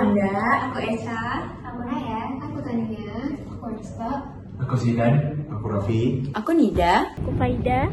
Amanda. Aku Esa. Aku Naya. Aku Tania. Aku Rizka. Aku Zidan. Aku Raffi. Aku Nida. Aku Faida.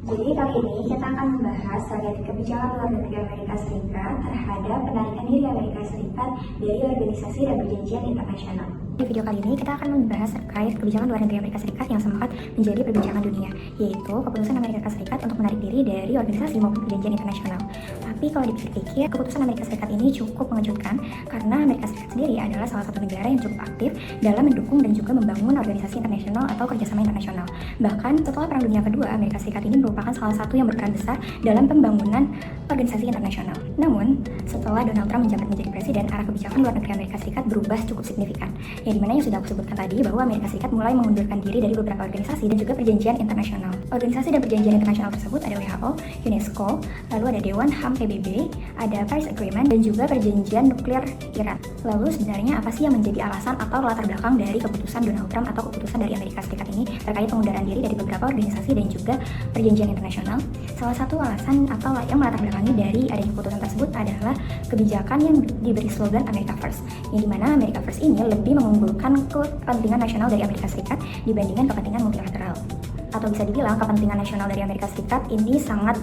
Jadi kali ini kita akan membahas terkait kebijakan luar negeri Amerika Serikat terhadap penarikan diri Amerika Serikat dari organisasi dan perjanjian internasional. Di video kali ini kita akan membahas terkait kebijakan luar negeri Amerika Serikat yang sempat menjadi perbincangan dunia, yaitu keputusan Amerika Serikat untuk menarik diri dari organisasi maupun perjanjian internasional. Tapi kalau dipikir-pikir, keputusan Amerika Serikat ini cukup mengejutkan karena Amerika Serikat sendiri adalah salah satu negara yang cukup aktif dalam mendukung dan juga membangun organisasi internasional atau kerjasama internasional. Bahkan setelah Perang Dunia Kedua, Amerika Serikat ini merupakan salah satu yang berperan besar dalam pembangunan organisasi internasional. Namun, setelah Donald Trump menjabat menjadi presiden, arah kebijakan luar negeri Amerika Serikat berubah cukup signifikan. Yang dimana yang sudah aku sebutkan tadi bahwa Amerika Serikat mulai mengundurkan diri dari beberapa organisasi dan juga perjanjian internasional. Organisasi dan perjanjian internasional tersebut ada WHO, UNESCO, lalu ada Dewan HAM PBB, ada Paris Agreement, dan juga perjanjian nuklir Iran. Lalu sebenarnya apa sih yang menjadi alasan atau latar belakang dari keputusan Donald Trump atau keputusan dari Amerika Serikat ini terkait pengunduran diri dari beberapa organisasi dan juga perjanjian internasional? Salah satu alasan atau yang melatar belakangi dari adanya keputusan tersebut adalah kebijakan yang diberi slogan America First, yang dimana America First ini lebih mengunggulkan kepentingan nasional dari Amerika Serikat dibandingkan kepentingan multilateral. Atau bisa dibilang kepentingan nasional dari Amerika Serikat ini sangat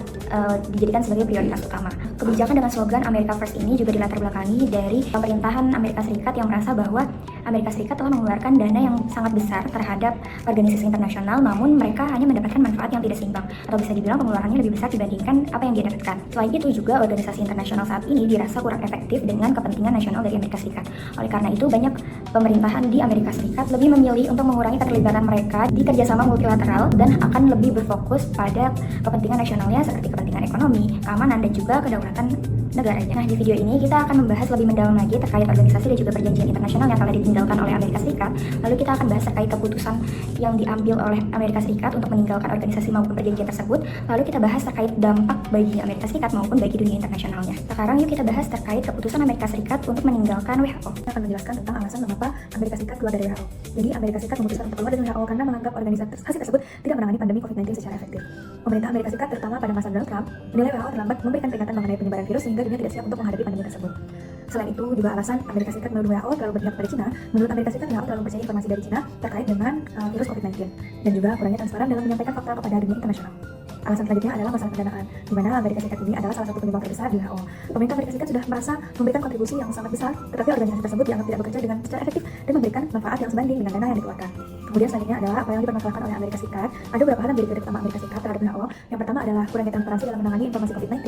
dijadikan sebagai prioritas utama. Kebijakan dengan slogan America First ini juga dilatar belakangi dari pemerintahan Amerika Serikat yang merasa bahwa Amerika Serikat telah mengeluarkan dana yang sangat besar terhadap organisasi internasional, namun mereka hanya mendapatkan manfaat yang tidak seimbang, atau bisa dibilang pengeluarannya lebih besar dibandingkan apa yang dia dapatkan. Selain itu juga organisasi internasional saat ini dirasa kurang efektif dengan kepentingan nasional dari Amerika Serikat. Oleh karena itu banyak pemerintahan di Amerika Serikat lebih memilih untuk mengurangi keterlibatan mereka di kerjasama multilateral dan akan lebih berfokus pada kepentingan nasionalnya seperti kepentingan ekonomi, keamanan, dan juga kedaulatan negaranya. Nah, di video ini kita akan membahas lebih mendalam lagi terkait organisasi dan juga perjanjian internasional yang telah ditinggalkan oleh Amerika Serikat. Lalu kita akan bahas terkait keputusan yang diambil oleh Amerika Serikat untuk meninggalkan organisasi maupun perjanjian tersebut. Lalu kita bahas terkait dampak bagi Amerika Serikat maupun bagi dunia internasionalnya. Sekarang yuk kita bahas terkait keputusan Amerika Serikat untuk meninggalkan WHO. Kita akan menjelaskan tentang alasan mengapa Amerika Serikat keluar dari WHO. Jadi Amerika Serikat memutuskan untuk keluar dari WHO karena menganggap organisasi tersebut tidak menangani pandemi COVID-19 secara efektif. Pemerintah Amerika Serikat terutama pada masa Donald Trump menilai WHO terlambat memberikan peringatan mengenai penyebaran virus sehingga dunia tidak siap untuk menghadapi pandemi tersebut. Selain itu juga alasan Amerika Serikat menuduh WHO terlalu berpihak pada Cina. Menurut Amerika Serikat, WHO terlalu percaya informasi dari Cina terkait dengan virus COVID-19 dan juga kurangnya transparan dalam menyampaikan fakta kepada dunia internasional. Alasan selanjutnya adalah masalah pendanaan, di mana Amerika Serikat ini adalah salah satu penyumbang terbesar di WHO. Pemerintah Amerika Serikat sudah merasa memberikan kontribusi yang sangat besar, tetapi organisasi tersebut dianggap tidak bekerja dengan secara efektif dan memberikan manfaat yang sebanding dengan dana yang dikeluarkan. Kemudian selanjutnya adalah apa yang dipermasalahkan oleh Amerika Serikat. Ada beberapa hal yang menjadi kritik utama Amerika Serikat terhadap WHO. Yang pertama adalah kurangnya transparansi dalam menangani informasi COVID-19.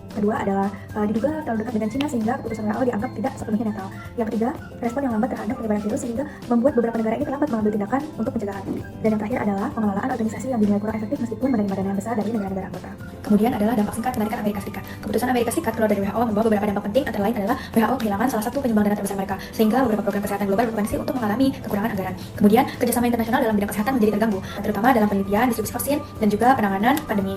Kedua adalah diduga terlalu dekat dengan Cina sehingga keputusan WHO dianggap tidak sepenuhnya netral. Yang ketiga, respon yang lambat terhadap penyebaran virus sehingga membuat beberapa negara ini terlambat mengambil tindakan untuk pencegahan. Dan yang terakhir adalah pengelolaan organisasi yang dinilai kurang efektif meskipun menerima dana yang besar dari negara-negara anggota. Kemudian adalah dampak singkat penarikan Amerika Serikat. Keputusan Amerika Serikat keluar dari WHO membawa beberapa dampak penting, antara lain adalah WHO kehilangan salah satu penyumbang dana terbesar mereka, sehingga beberapa program kesehatan global berpotensi untuk mengalami kekurangan anggaran. Kemudian kerjasama internasional dalam bidang kesehatan menjadi terganggu, terutama dalam penelitian, distribusi vaksin, dan juga penanganan pandemi.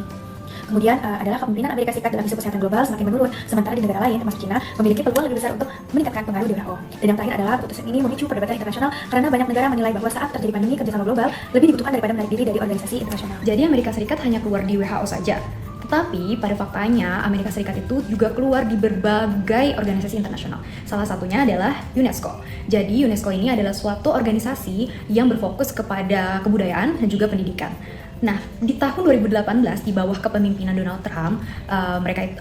Kemudian adalah kepemimpinan Amerika Serikat dalam isu kesehatan global semakin menurun, sementara di negara lain, termasuk China, memiliki peluang lebih besar untuk meningkatkan pengaruh di WHO. Dan yang terakhir adalah keputusan ini memicu perdebatan internasional karena banyak negara menilai bahwa saat terjadi pandemi, kerjasama global lebih dibutuhkan daripada menarik diri dari organisasi internasional. Jadi Amerika Serikat hanya keluar di WHO saja. Tetapi pada faktanya Amerika Serikat itu juga keluar di berbagai organisasi internasional. Salah satunya adalah UNESCO. Jadi UNESCO ini adalah suatu organisasi yang berfokus kepada kebudayaan dan juga pendidikan. Nah, di tahun 2018 di bawah kepemimpinan Donald Trump,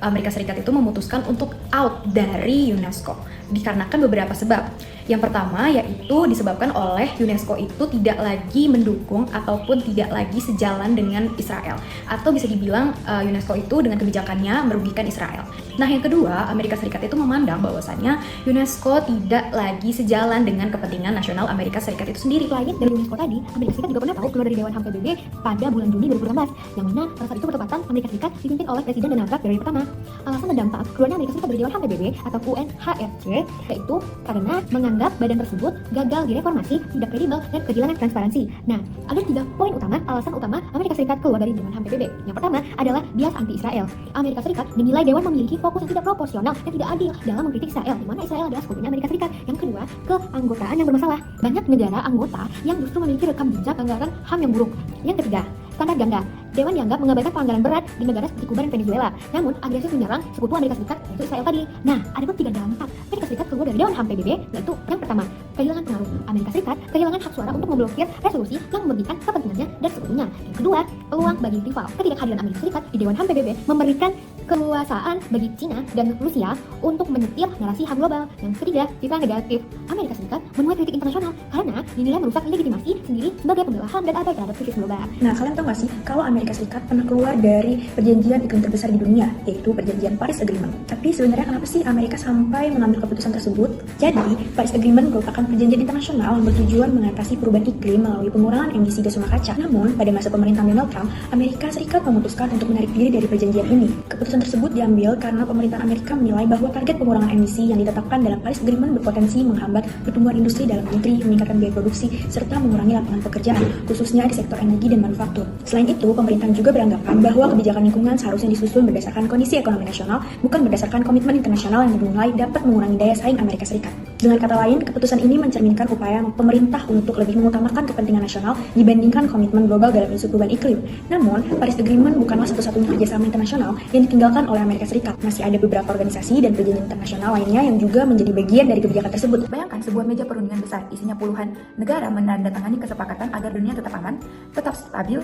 Amerika Serikat itu memutuskan untuk out dari UNESCO dikarenakan beberapa sebab. Yang pertama yaitu disebabkan oleh UNESCO itu tidak lagi mendukung ataupun tidak lagi sejalan dengan Israel, atau bisa dibilang UNESCO itu dengan kebijakannya merugikan Israel. Nah, yang kedua, Amerika Serikat itu memandang bahwasannya UNESCO tidak lagi sejalan dengan kepentingan nasional Amerika Serikat itu sendiri. Selain dari UNESCO tadi, Amerika Serikat juga pernah tahu keluar dari Dewan HAM PBB pada bulan Juni 2016, yang mana pada saat itu bertepatan Amerika Serikat dipimpin oleh Presiden Donald Trump dari pertama. Alasan dan dampak keluarnya Amerika Serikat dari Dewan HAM PBB atau UNHRC yaitu karena menganggap badan tersebut gagal direformasi, tidak kredibel, dan kehilangan transparansi. Nah, ada 3 poin utama, alasan utama Amerika Serikat keluar dari Dewan HAM PBB. Yang pertama adalah bias anti-Israel. Amerika Serikat dinilai Dewan memiliki fokus yang tidak proporsional dan tidak adil dalam mengkritik Israel, di mana Israel adalah sekutunya Amerika Serikat. Yang kedua, keanggotaan yang bermasalah. Banyak negara anggota yang justru memiliki rekam jejak anggaran HAM yang buruk. Yang ketiga, standar ganda. Dewan dianggap mengabaikan pelanggaran berat di negara seperti Kuba dan Venezuela, namun agresif menyerang sekutu Amerika Serikat yaitu Israel tadi. Nah, ada pun 3 dampak Amerika Serikat keluar dari Dewan HAM PBB, yaitu yang pertama, kehilangan pengaruh. Amerika Serikat kehilangan hak suara untuk memblokir resolusi yang mementingkan kepentingannya dan sekutunya. Yang kedua, peluang bagi rival. Ketidakhadiran Amerika Serikat di Dewan HAM PBB memberikan keleluasaan bagi Cina dan Rusia untuk menyetir narasi HAM global. Yang ketiga, citra negatif. Amerika Serikat menuai kritik internasional karena dinilai merusak legitimasi sendiri sebagai pembela HAM dan abai terhadap krisis global. Nah, kalian tahu gak sih kalau Amerika Serikat pernah keluar dari perjanjian iklim terbesar di dunia, yaitu perjanjian Paris Agreement. Tapi sebenarnya kenapa sih Amerika sampai mengambil keputusan tersebut? Jadi, Paris Agreement merupakan perjanjian internasional yang bertujuan mengatasi perubahan iklim melalui pengurangan emisi gas rumah kaca. Namun, pada masa pemerintahan Donald Trump, Amerika Serikat memutuskan untuk menarik diri dari perjanjian ini. Keputusan tersebut diambil karena pemerintah Amerika menilai bahwa target pengurangan emisi yang ditetapkan dalam Paris Agreement berpotensi menghambat pertumbuhan industri dalam negeri, meningkatkan biaya produksi, serta mengurangi lapangan pekerjaan, khususnya di sektor energi dan manufaktur. Selain itu, pemerintahan juga beranggapan bahwa kebijakan lingkungan seharusnya disusun berdasarkan kondisi ekonomi nasional, bukan berdasarkan komitmen internasional yang dinilai dapat mengurangi daya saing Amerika Serikat. Dengan kata lain, keputusan ini mencerminkan upaya pemerintah untuk lebih mengutamakan kepentingan nasional dibandingkan komitmen global dalam isu perubahan iklim. Namun, Paris Agreement bukanlah satu-satunya kerjasama internasional yang ditinggalkan oleh Amerika Serikat. Masih ada beberapa organisasi dan perjanjian internasional lainnya yang juga menjadi bagian dari kebijakan tersebut. Bayangkan sebuah meja perundingan besar isinya puluhan negara menandatangani kesepakatan agar dunia tetap aman, tetap stabil,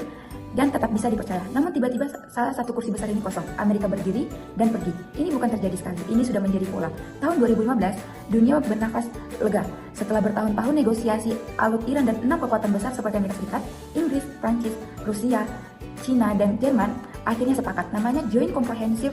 dan tetap bisa dipercaya. Namun tiba-tiba salah satu kursi besar ini kosong. Amerika berdiri dan pergi. Ini bukan terjadi sekali. Ini sudah menjadi pola. Tahun 2015, dunia bernafas lega. Setelah bertahun-tahun negosiasi alut Iran dan 6 kekuatan besar seperti Amerika Serikat, Inggris, Prancis, Rusia, Cina, dan Jerman akhirnya sepakat. Namanya Joint Comprehensive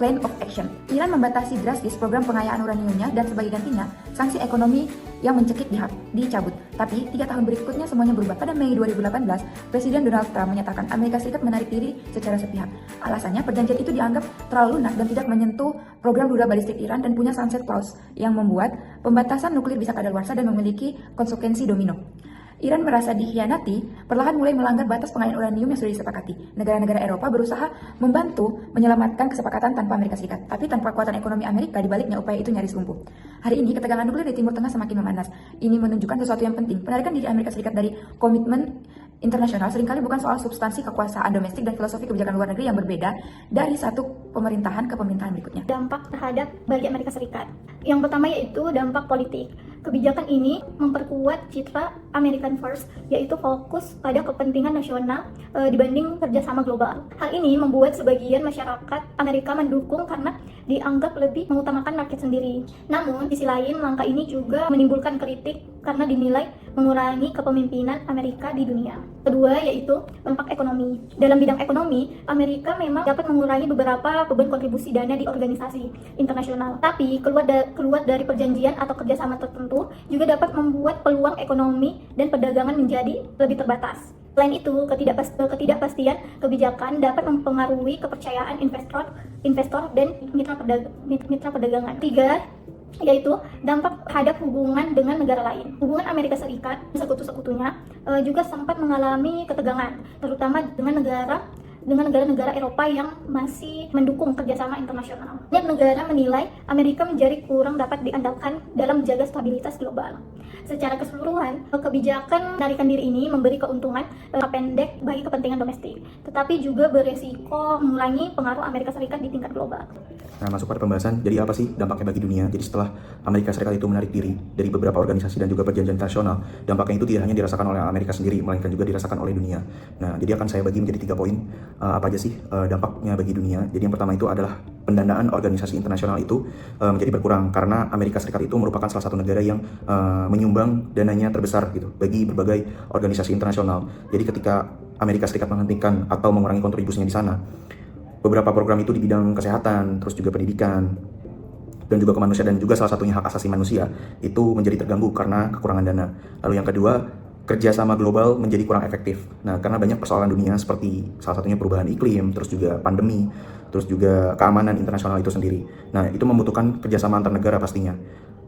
Plan of Action. Iran membatasi drastis program pengayaan uraniumnya dan sebagai gantinya, sanksi ekonomi yang mencekik dicabut. Tapi 3 tahun berikutnya semuanya berubah. Pada Mei 2018, Presiden Donald Trump menyatakan Amerika Serikat menarik diri secara sepihak. Alasannya, perjanjian itu dianggap terlalu lunak dan tidak menyentuh program rudal balistik Iran dan punya sunset clause yang membuat pembatasan nuklir bisa kadaluarsa dan memiliki konsekuensi domino. Iran merasa dikhianati, perlahan mulai melanggar batas pengayaan uranium yang sudah disepakati. Negara-negara Eropa berusaha membantu menyelamatkan kesepakatan tanpa Amerika Serikat. Tapi tanpa kekuatan ekonomi Amerika, dibaliknya upaya itu nyaris lumpuh. Hari ini, ketegangan nuklir di Timur Tengah semakin memanas. Ini menunjukkan sesuatu yang penting. Penarikan diri Amerika Serikat dari komitmen internasional seringkali bukan soal substansi kekuasaan domestik dan filosofi kebijakan luar negeri yang berbeda dari satu pemerintahan ke pemerintahan berikutnya. Dampak terhadap bagi Amerika Serikat. Yang pertama yaitu dampak politik. Kebijakan ini memperkuat citra American First, yaitu fokus pada kepentingan nasional dibanding kerjasama global. Hal ini membuat sebagian masyarakat Amerika mendukung karena dianggap lebih mengutamakan rakyat sendiri. Namun, di sisi lain, langkah ini juga menimbulkan kritik karena dinilai mengurangi kepemimpinan Amerika di dunia. Kedua, yaitu dampak ekonomi. Dalam bidang ekonomi, Amerika memang dapat mengurangi beberapa beban kontribusi dana di organisasi internasional. Tapi, keluar dari perjanjian atau kerjasama tertentu juga dapat membuat peluang ekonomi dan perdagangan menjadi lebih terbatas. Selain itu, ketidakpastian kebijakan dapat mempengaruhi kepercayaan investor dan mitra perdagangan. Tiga, yaitu dampak terhadap hubungan dengan negara lain. Hubungan Amerika Serikat sekutu-sekutunya juga sempat mengalami ketegangan, terutama dengan negara-negara Eropa yang masih mendukung kerjasama internasional. Banyak negara menilai Amerika menjadi kurang dapat diandalkan dalam menjaga stabilitas global. Secara keseluruhan, kebijakan menarikan diri ini memberi keuntungan pendek bagi kepentingan domestik, tetapi juga beresiko mengurangi pengaruh Amerika Serikat di tingkat global. Nah, masuk pada pembahasan, jadi apa sih dampaknya bagi dunia? Jadi setelah Amerika Serikat itu menarik diri dari beberapa organisasi dan juga perjanjian internasional, dampaknya itu tidak hanya dirasakan oleh Amerika sendiri, melainkan juga dirasakan oleh dunia. Nah, jadi akan saya bagi menjadi 3 poin. Apa aja sih dampaknya bagi dunia? Jadi yang pertama itu adalah pendanaan organisasi internasional itu menjadi berkurang karena Amerika Serikat itu merupakan salah satu negara yang menyumbang dananya terbesar gitu bagi berbagai organisasi internasional. Jadi ketika Amerika Serikat menghentikan atau mengurangi kontribusinya di sana, beberapa program itu di bidang kesehatan, terus juga pendidikan, dan juga kemanusiaan, dan juga salah satunya hak asasi manusia itu menjadi terganggu karena kekurangan dana. Lalu yang kedua, kerjasama global menjadi kurang efektif. Nah, karena banyak persoalan dunia seperti salah satunya perubahan iklim, terus juga pandemi, terus juga keamanan internasional itu sendiri. Nah, itu membutuhkan kerjasama antar negara pastinya.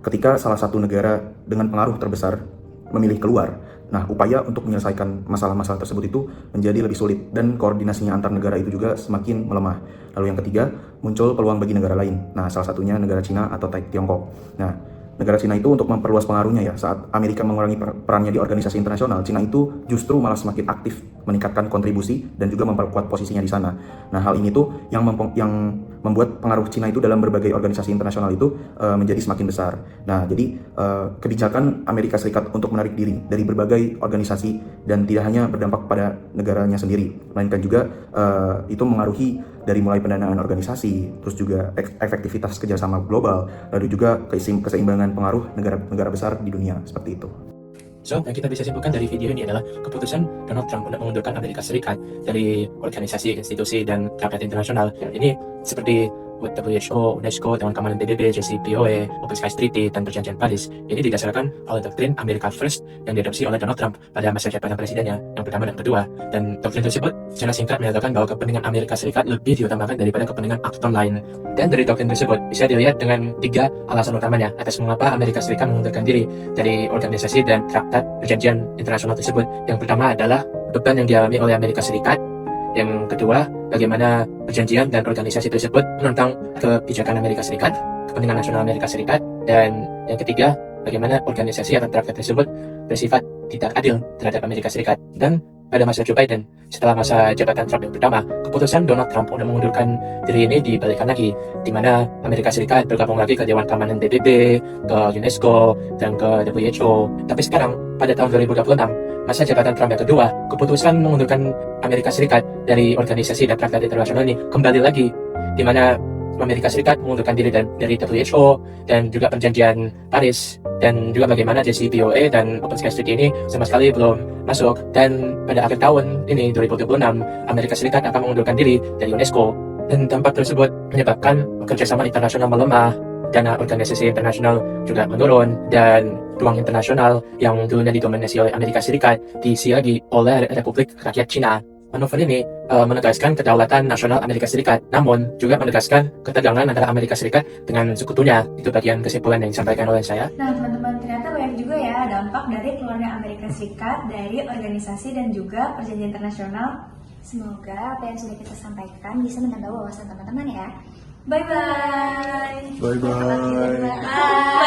Ketika salah satu negara dengan pengaruh terbesar memilih keluar, nah upaya untuk menyelesaikan masalah-masalah tersebut itu menjadi lebih sulit dan koordinasinya antar negara itu juga semakin melemah. Lalu yang ketiga, muncul peluang bagi negara lain. Nah, salah satunya negara Cina atau Tiongkok. Nah, negara Cina itu untuk memperluas pengaruhnya ya. Saat Amerika mengurangi perannya di organisasi internasional, Cina itu justru malah semakin aktif meningkatkan kontribusi dan juga memperkuat posisinya di sana. Nah, hal ini tuh yang membuat pengaruh Cina itu dalam berbagai organisasi internasional itu menjadi semakin besar. Nah, jadi kebijakan Amerika Serikat untuk menarik diri dari berbagai organisasi dan tidak hanya berdampak pada negaranya sendiri, melainkan juga itu mengaruhi dari mulai pendanaan organisasi, terus juga efektivitas kerjasama global, lalu juga keseimbangan pengaruh negara-negara besar di dunia, seperti itu. So, yang kita bisa simpulkan dari video ini adalah keputusan Donald Trump untuk mengundurkan Amerika Serikat dari organisasi, institusi, dan traktat internasional. Ini seperti WHO, UNESCO, Dewan Keamanan PBB, JCPOA, Open Skies Treaty, dan Perjanjian Paris. Ini didasarkan oleh doktrin America First yang diadopsi oleh Donald Trump pada masa jabatan presidennya yang pertama dan kedua. Dan doktrin tersebut secara singkat menyatakan bahwa kepentingan Amerika Serikat lebih diutamakan daripada kepentingan aktor lain. Dan dari doktrin tersebut bisa dilihat dengan 3 alasan utamanya atas mengapa Amerika Serikat mengundurkan diri dari organisasi dan traktat perjanjian internasional tersebut. Yang pertama adalah beban yang dialami oleh Amerika Serikat. Yang kedua, bagaimana perjanjian dan organisasi tersebut menentang kebijakan Amerika Serikat, kepentingan nasional Amerika Serikat. Dan yang ketiga, bagaimana organisasi atau traktat tersebut bersifat tidak adil terhadap Amerika Serikat. Dan pada masa Joe Biden, setelah masa jabatan Trump yang pertama, keputusan Donald Trump untuk mengundurkan diri ini dibalikan lagi, di mana Amerika Serikat bergabung lagi ke Dewan Keamanan PBB, ke UNESCO, dan ke WHO. Tapi sekarang, pada tahun 2026, masa jabatan Trump yang kedua, keputusan mengundurkan Amerika Serikat dari organisasi dan traktat internasional ini kembali lagi, di mana Amerika Serikat mengundurkan diri dari WHO dan juga Perjanjian Paris, dan juga bagaimana JCPOA dan Open Skies Treaty ini sama sekali belum masuk. Dan pada akhir tahun ini 2026, Amerika Serikat akan mengundurkan diri dari UNESCO, dan dampak tersebut menyebabkan kerjasama internasional melemah, dana organisasi internasional juga menurun, dan ruang internasional yang dulunya didominasi oleh Amerika Serikat diisi lagi oleh Republik Rakyat Cina. Manuver ini menegaskan kedaulatan nasional Amerika Serikat, namun juga menegaskan ketegangan antara Amerika Serikat dengan sekutunya. Itu bagian kesimpulan yang disampaikan oleh saya. Nah teman-teman, ternyata banyak juga ya dampak dari keluarnya Amerika Serikat dari organisasi dan juga perjanjian internasional. Semoga apa yang sudah kita sampaikan bisa menambah wawasan teman-teman ya. Bye-bye. Bye-bye. Bye.